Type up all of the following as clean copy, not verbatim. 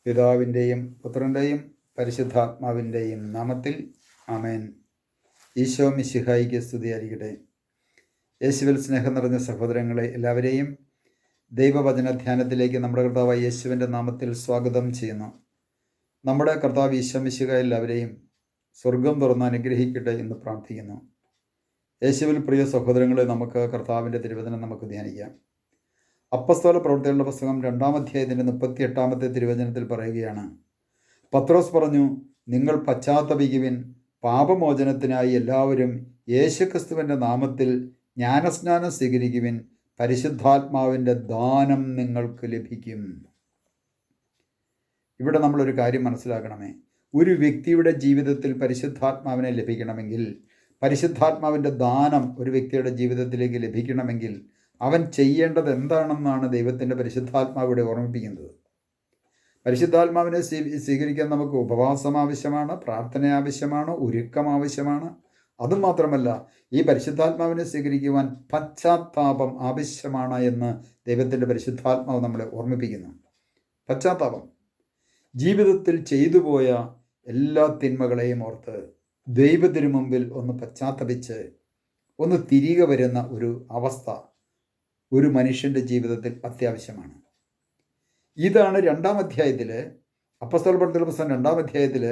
പിതാവിൻ്റെയും പുത്രൻ്റെയും പരിശുദ്ധാത്മാവിൻ്റെയും നാമത്തിൽ ആമേൻ. ഈശോ മിശിഹായിക്ക് സ്തുതിയായിരിക്കട്ടെ. യേശുവിൽ സ്നേഹം നിറഞ്ഞ സഹോദരങ്ങളെ എല്ലാവരെയും ദൈവവചന ധ്യാനത്തിലേക്ക് നമ്മുടെ കർത്താവായ യേശുവിൻ്റെ നാമത്തിൽ സ്വാഗതം ചെയ്യുന്നു. നമ്മുടെ കർത്താവ് ഈശോ മിശിഹ എല്ലാവരെയും സ്വർഗം തുറന്ന് അനുഗ്രഹിക്കട്ടെ എന്ന് പ്രാർത്ഥിക്കുന്നു. യേശുവിൽ പ്രിയ സഹോദരങ്ങളെ, നമുക്ക് കർത്താവിൻ്റെ തിരുവചനം നമുക്ക് ധ്യാനിക്കാം. അപ്പസ്തോല പ്രവൃത്തികളുടെ പുസ്തകം 2-ാം അധ്യായത്തിൻ്റെ 38-ാമത്തെ തിരുവചനത്തിൽ പറയുകയാണ്, പത്രോസ് പറഞ്ഞു, നിങ്ങൾ പശ്ചാത്തപിക്കുവിൻ, പാപമോചനത്തിനായി എല്ലാവരും യേശുക്രിസ്തുവിൻ്റെ നാമത്തിൽ ജ്ഞാനസ്നാനം സ്വീകരിക്കുവിൻ, പരിശുദ്ധാത്മാവിൻ്റെ ദാനം നിങ്ങൾക്ക് ലഭിക്കും. ഇവിടെ നമ്മളൊരു കാര്യം മനസ്സിലാക്കണമേ. ഒരു വ്യക്തിയുടെ ജീവിതത്തിൽ പരിശുദ്ധാത്മാവിനെ ലഭിക്കണമെങ്കിൽ, പരിശുദ്ധാത്മാവിൻ്റെ ദാനം ഒരു വ്യക്തിയുടെ ജീവിതത്തിലേക്ക് ലഭിക്കണമെങ്കിൽ അവൻ ചെയ്യേണ്ടത് എന്താണെന്നാണ് ദൈവത്തിൻ്റെ പരിശുദ്ധാത്മാവിടെ ഓർമ്മിപ്പിക്കുന്നത്. പരിശുദ്ധാത്മാവിനെ സ്വീകരിക്കാൻ നമുക്ക് ഉപവാസം ആവശ്യമാണ്, പ്രാർത്ഥന ആവശ്യമാണ്, ഒരുക്കം ആവശ്യമാണ്. അതുമാത്രമല്ല, ഈ പരിശുദ്ധാത്മാവിനെ സ്വീകരിക്കുവാൻ പശ്ചാത്താപം ആവശ്യമാണ് എന്ന് ദൈവത്തിൻ്റെ പരിശുദ്ധാത്മാവ് നമ്മളെ ഓർമ്മിപ്പിക്കുന്നു. പശ്ചാത്താപം, ജീവിതത്തിൽ ചെയ്തു പോയ എല്ലാ തിന്മകളെയും ഓർത്ത് ദൈവത്തിനു മുമ്പിൽ ഒന്ന് പശ്ചാത്തപിച്ച് ഒന്ന് തിരികെ വരുന്ന ഒരു അവസ്ഥ ഒരു മനുഷ്യൻ്റെ ജീവിതത്തിൽ അത്യാവശ്യമാണ്. ഇതാണ് 2-ാം അധ്യായത്തിൽ, അപ്പസ്തോല പ്രവൃത്തികളുടെ പുസ്തകം 2-ാം അധ്യായത്തിൽ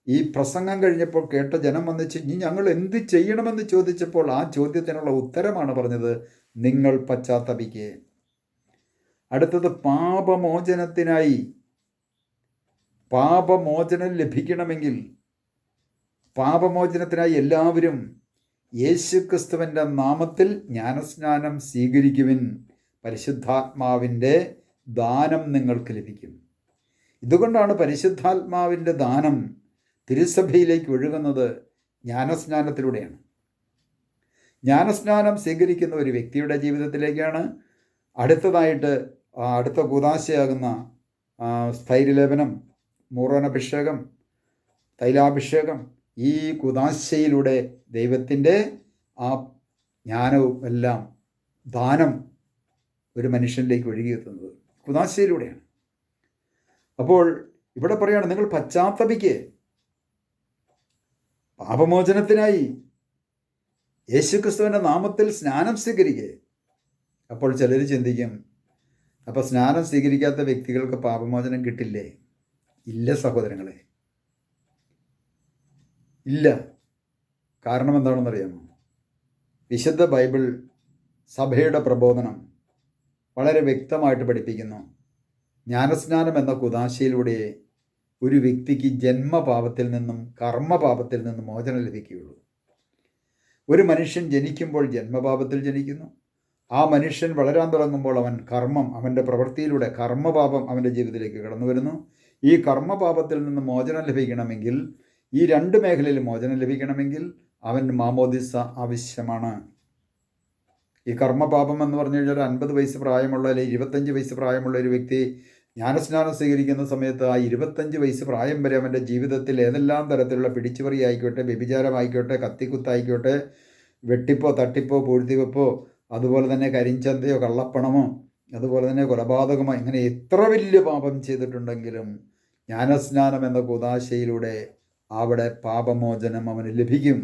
ഈ പ്രസംഗം കഴിഞ്ഞപ്പോൾ കേട്ട ജനം വന്നിച്ച് ഇനി ഞങ്ങൾ എന്ത് ചെയ്യണമെന്ന് ചോദിച്ചപ്പോൾ ആ ചോദ്യത്തിനുള്ള ഉത്തരമാണ് പറഞ്ഞത്, നിങ്ങൾ പശ്ചാത്തപിക്കുക. അടുത്തത് പാപമോചനത്തിനായി, പാപമോചനം ലഭിക്കണമെങ്കിൽ പാപമോചനത്തിനായി എല്ലാവരും യേശുക്രിസ്തുവിൻ്റെ നാമത്തിൽ ജ്ഞാനസ്നാനം സ്വീകരിക്കുവിൻ, പരിശുദ്ധാത്മാവിൻ്റെ ദാനം നിങ്ങൾക്ക് ലഭിക്കും. ഇതുകൊണ്ടാണ് പരിശുദ്ധാത്മാവിൻ്റെ ദാനം തിരുസഭയിലേക്ക് ഒഴുകുന്നത് ജ്ഞാനസ്നാനത്തിലൂടെയാണ്. ജ്ഞാനസ്നാനം സ്വീകരിക്കുന്ന ഒരു വ്യക്തിയുടെ ജീവിതത്തിലേക്കാണ് അടുത്തതായിട്ട് അടുത്ത കൂദാശയാകുന്ന സ്ഥൈര്യലേപനം, മൂറോനഭിഷേകം, തൈലാഭിഷേകം, ഈ കുദാശയിലൂടെ ദൈവത്തിൻ്റെ ആ ജ്ഞാനവും എല്ലാം ദാനം ഒരു മനുഷ്യനിലേക്ക് ഒഴുകിയെത്തുന്നത് കുദാശയിലൂടെയാണ്. അപ്പോൾ ഇവിടെ പറയുകയാണ്, നിങ്ങൾ പശ്ചാത്തപിക്കുക, പാപമോചനത്തിനായി യേശുക്രിസ്തുവിൻ്റെ നാമത്തിൽ സ്നാനം സ്വീകരിക്കുക. അപ്പോൾ ചിലർ ചിന്തിക്കും, അപ്പോൾ സ്നാനം സ്വീകരിക്കാത്ത വ്യക്തികൾക്ക് പാപമോചനം കിട്ടില്ലേ? ഇല്ല സഹോദരങ്ങളെ, ഇല്ല. കാരണം എന്താണെന്നറിയാമോ? വിശുദ്ധ ബൈബിൾ സഭയുടെ പ്രബോധനം വളരെ വ്യക്തമായിട്ട് പഠിപ്പിക്കുന്നു. ജ്ഞാനസ്നാനം എന്ന കുദാശയിലൂടെ ഒരു വ്യക്തിക്ക് ജന്മപാപത്തിൽ നിന്നും കർമ്മപാപത്തിൽ നിന്നും മോചനം ലഭിക്കുകയുള്ളൂ. ഒരു മനുഷ്യൻ ജനിക്കുമ്പോൾ ജന്മപാപത്തിൽ ജനിക്കുന്നു. ആ മനുഷ്യൻ വളരാൻ തുടങ്ങുമ്പോൾ അവൻ കർമ്മം, അവൻ്റെ പ്രവൃത്തിയിലൂടെ കർമ്മപാപം അവൻ്റെ ജീവിതത്തിലേക്ക് കടന്നു വരുന്നു. ഈ കർമ്മപാപത്തിൽ നിന്ന് മോചനം ലഭിക്കണമെങ്കിൽ, ഈ 2 മേഖലയിൽ മോചനം ലഭിക്കണമെങ്കിൽ അവൻ മാമോദിസ ആവശ്യമാണ്. ഈ കർമ്മപാപം എന്ന് പറഞ്ഞു കഴിഞ്ഞാൽ 50 വയസ്സ് പ്രായമുള്ള അല്ലെങ്കിൽ 25 വയസ്സ് പ്രായമുള്ള ഒരു വ്യക്തി ജ്ഞാനസ്നാനം സ്വീകരിക്കുന്ന സമയത്ത് ആ 25 വയസ്സ് പ്രായം വരെ അവൻ്റെ ജീവിതത്തിൽ ഏതെല്ലാം തരത്തിലുള്ള പിടിച്ചുപറി ആയിക്കോട്ടെ, വ്യഭിചാരമായിക്കോട്ടെ, കത്തിക്കുത്തായിക്കോട്ടെ, വെട്ടിപ്പോ തട്ടിപ്പോ പൂഴ്ത്തിവെപ്പോ, അതുപോലെ തന്നെ കരിഞ്ചന്തയോ കള്ളപ്പണമോ, അതുപോലെ തന്നെ കൊലപാതകമോ, ഇങ്ങനെ എത്ര വലിയ പാപം ചെയ്തിട്ടുണ്ടെങ്കിലും ജ്ഞാനസ്നാനം എന്ന കുദാശയിലൂടെ അവിടെ പാപമോചനം അവന് ലഭിക്കും.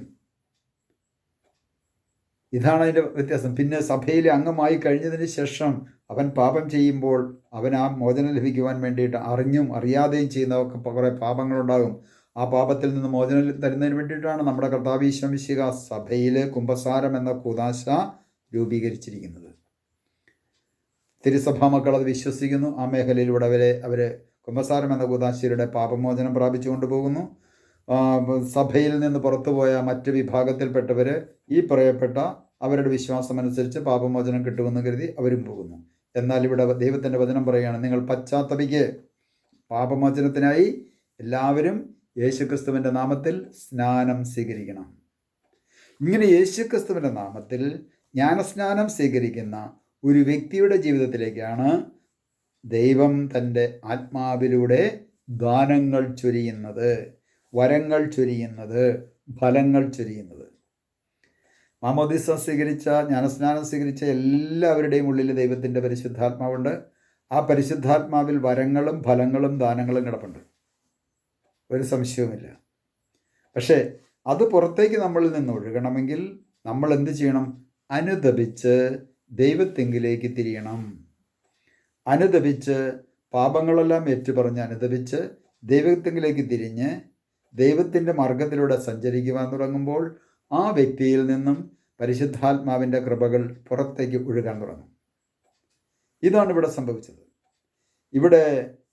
ഇതാണ് അതിൻ്റെ വ്യത്യാസം. പിന്നെ സഭയിലെ അംഗമായി കഴിഞ്ഞതിന് ശേഷം അവൻ പാപം ചെയ്യുമ്പോൾ അവൻ ആ മോചനം ലഭിക്കുവാൻ വേണ്ടിയിട്ട് അറിഞ്ഞും അറിയാതെയും ചെയ്യുന്നതൊക്കെ കുറേ പാപങ്ങളുണ്ടാകും. ആ പാപത്തിൽ നിന്ന് മോചനം തരുന്നതിന് വേണ്ടിയിട്ടാണ് നമ്മുടെ കർത്താവ് ഈശോ മിശിഹാ സഭയിൽ കുമ്പസാരം എന്ന കൂദാശ രൂപീകരിച്ചിരിക്കുന്നത്. തിരുസഭാ മക്കൾ അത് വിശ്വസിക്കുന്നു. ആ മേഖലയിലൂടെ അവർ കുമ്പസാരം എന്ന കൂദാശയിലൂടെ പാപമോചനം പ്രാപിച്ചു കൊണ്ടുപോകുന്നു. സഭയിൽ നിന്ന് പുറത്തുപോയ മറ്റ് വിഭാഗത്തിൽപ്പെട്ടവർ ഈ പറയപ്പെട്ട അവരുടെ വിശ്വാസമനുസരിച്ച് പാപമോചനം കിട്ടുമെന്ന് കരുതി അവരും പോകുന്നു. എന്നാൽ ഇവിടെ ദൈവത്തിൻ്റെ വചനം പറയുകയാണ്, നിങ്ങൾ പശ്ചാത്തപിക്കുക, പാപമോചനത്തിനായി എല്ലാവരും യേശുക്രിസ്തുവിൻ്റെ നാമത്തിൽ സ്നാനം സ്വീകരിക്കണം. ഇങ്ങനെ യേശുക്രിസ്തുവിൻ്റെ നാമത്തിൽ ജ്ഞാനസ്നാനം സ്വീകരിക്കുന്ന ഒരു വ്യക്തിയുടെ ജീവിതത്തിലേക്കാണ് ദൈവം തൻ്റെ ആത്മാവിലൂടെ ദാനങ്ങൾ ചൊരിയുന്നത്, വരങ്ങൾ ചൊരിയുന്നത്, ഫലങ്ങൾ ചൊരിയുന്നത്. മാമോദിസ സ്വീകരിച്ച, ജ്ഞാനസ്നാനം സ്വീകരിച്ച എല്ലാവരുടെയും ഉള്ളിൽ ദൈവത്തിൻ്റെ പരിശുദ്ധാത്മാവുണ്ട്. ആ പരിശുദ്ധാത്മാവിൽ വരങ്ങളും ഫലങ്ങളും ദാനങ്ങളും കിടപ്പുണ്ട്, ഒരു സംശയവുമില്ല. പക്ഷേ അത് പുറത്തേക്ക് നമ്മളിൽ നിന്ന് ഒഴുകണമെങ്കിൽ നമ്മൾ എന്ത് ചെയ്യണം? അനുദപിച്ച് ദൈവത്തെങ്കിലേക്ക് തിരിയണം. അനുദപിച്ച് പാപങ്ങളെല്ലാം ഏറ്റുപറഞ്ഞ് അനുദപിച്ച് ദൈവത്തെങ്കിലേക്ക് തിരിഞ്ഞ് ദൈവത്തിൻ്റെ മാർഗത്തിലൂടെ സഞ്ചരിക്കുവാൻ തുടങ്ങുമ്പോൾ ആ വ്യക്തിയിൽ നിന്നും പരിശുദ്ധാത്മാവിൻ്റെ കൃപകൾ പുറത്തേക്ക് ഒഴുകാൻ തുടങ്ങും. ഇതാണ് ഇവിടെ സംഭവിച്ചത്. ഇവിടെ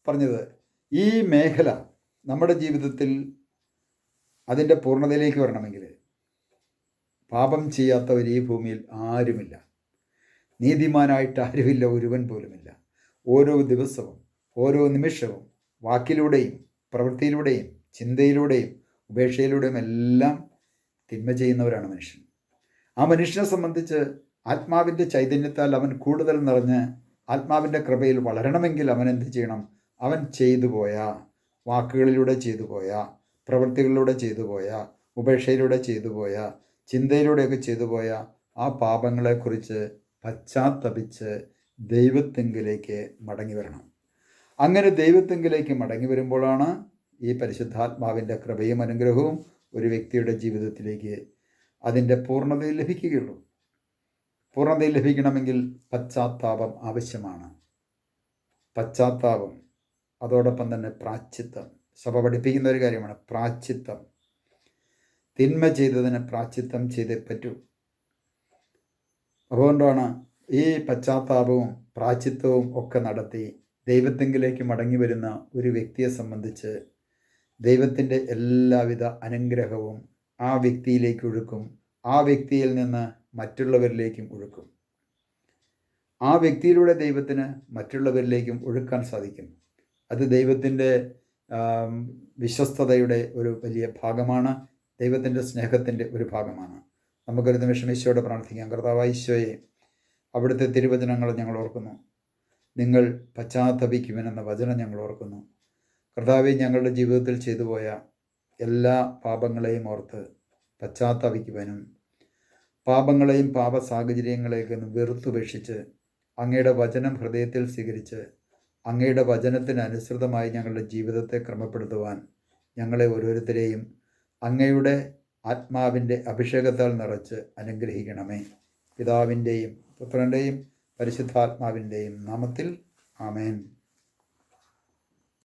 പറഞ്ഞത് ഈ മേഖല നമ്മുടെ ജീവിതത്തിൽ അതിൻ്റെ പൂർണ്ണതയിലേക്ക് വരണമെങ്കിൽ പാപം ചെയ്യാത്തവർ ഈ ഭൂമിയിൽ ആരുമില്ല. നീതിമാനായിട്ട് ആരുമില്ല, ഒരുവൻ പോലുമില്ല. ഓരോ ദിവസവും ഓരോ നിമിഷവും വാക്കിലൂടെയും പ്രവൃത്തിയിലൂടെയും ചിന്തയിലൂടെയും ഉപേക്ഷയിലൂടെയും എല്ലാം തിന്മ ചെയ്യുന്നവരാണ് മനുഷ്യൻ. ആ മനുഷ്യനെ സംബന്ധിച്ച് ആത്മാവിൻ്റെ ചൈതന്യത്താൽ അവൻ കൂടുതൽ നിറഞ്ഞ് ആത്മാവിൻ്റെ കൃപയിൽ വളരണമെങ്കിൽ അവൻ എന്ത് ചെയ്യണം? അവൻ ചെയ്തു പോയ വാക്കുകളിലൂടെ ചെയ്തു പോയ പ്രവൃത്തികളിലൂടെ ചെയ്തു പോയ ഉപേക്ഷയിലൂടെ ചെയ്തു പോയ ചിന്തയിലൂടെയൊക്കെ ചെയ്തു പോയ ആ പാപങ്ങളെക്കുറിച്ച് പശ്ചാത്തപിച്ച് ദൈവത്തെങ്കിലേക്ക് മടങ്ങി വരണം. അങ്ങനെ ദൈവത്തെങ്കിലേക്ക് മടങ്ങി വരുമ്പോഴാണ് ഈ പരിശുദ്ധാത്മാവിൻ്റെ കൃപയും അനുഗ്രഹവും ഒരു വ്യക്തിയുടെ ജീവിതത്തിലേക്ക് അതിൻ്റെ പൂർണ്ണതയിൽ ലഭിക്കുകയുള്ളൂ. പൂർണ്ണതയിൽ ലഭിക്കണമെങ്കിൽ പശ്ചാത്താപം ആവശ്യമാണ്. പശ്ചാത്താപം, അതോടൊപ്പം തന്നെ പ്രാശ്ചിത്തം. സഭ പഠിപ്പിക്കുന്ന ഒരു കാര്യമാണ് പ്രാശ്ചിത്തം. തിന്മ ചെയ്തതിന് പ്രാശ്ചിത്തം ചെയ്തേ പറ്റൂ. അതുകൊണ്ടാണ് ഈ പശ്ചാത്താപവും പ്രാശ്ചിത്തവും ഒക്കെ നടത്തി ദൈവത്തെങ്കിലേക്ക് മടങ്ങി വരുന്ന ഒരു വ്യക്തിയെ സംബന്ധിച്ച് ദൈവത്തിൻ്റെ എല്ലാവിധ അനുഗ്രഹവും ആ വ്യക്തിയിലേക്ക് ഒഴുക്കും. ആ വ്യക്തിയിൽ നിന്ന് മറ്റുള്ളവരിലേക്കും ഒഴുക്കും. ആ വ്യക്തിയിലൂടെ ദൈവത്തിന് മറ്റുള്ളവരിലേക്കും ഒഴുക്കാൻ സാധിക്കും. അത് ദൈവത്തിൻ്റെ വിശ്വസ്തതയുടെ ഒരു വലിയ ഭാഗമാണ്. ദൈവത്തിൻ്റെ സ്നേഹത്തിൻ്റെ ഒരു ഭാഗമാണ്. നമുക്കൊരു നിമിഷം ഈശോയോട് പ്രാർത്ഥിക്കാം. കർത്താവായ ഈശോയെ, അവിടുത്തെ തിരുവചനങ്ങൾ ഞങ്ങൾ ഓർക്കുന്നു. നിങ്ങൾ പശ്ചാത്തപിക്കുമെന്ന വചനം ഞങ്ങൾ ഓർക്കുന്നു. കർത്താവെ, ഞങ്ങളുടെ ജീവിതത്തിൽ ചെയ്തു പോയ എല്ലാ പാപങ്ങളെയും ഓർത്ത് പശ്ചാത്തപിക്കുവാനും പാപങ്ങളെയും പാപ സാഹചര്യങ്ങളെയൊക്കെ വെറുത്തുപേക്ഷിച്ച് അങ്ങയുടെ വചനം ഹൃദയത്തിൽ സ്വീകരിച്ച് അങ്ങയുടെ വചനത്തിനനുസൃതമായി ഞങ്ങളുടെ ജീവിതത്തെ ക്രമപ്പെടുത്തുവാൻ ഞങ്ങളെ ഓരോരുത്തരെയും അങ്ങയുടെ ആത്മാവിൻ്റെ അഭിഷേകത്താൽ നിറച്ച് അനുഗ്രഹിക്കണമേ. പിതാവിൻ്റെയും പുത്രൻ്റെയും പരിശുദ്ധാത്മാവിൻ്റെയും നാമത്തിൽ ആമേൻ.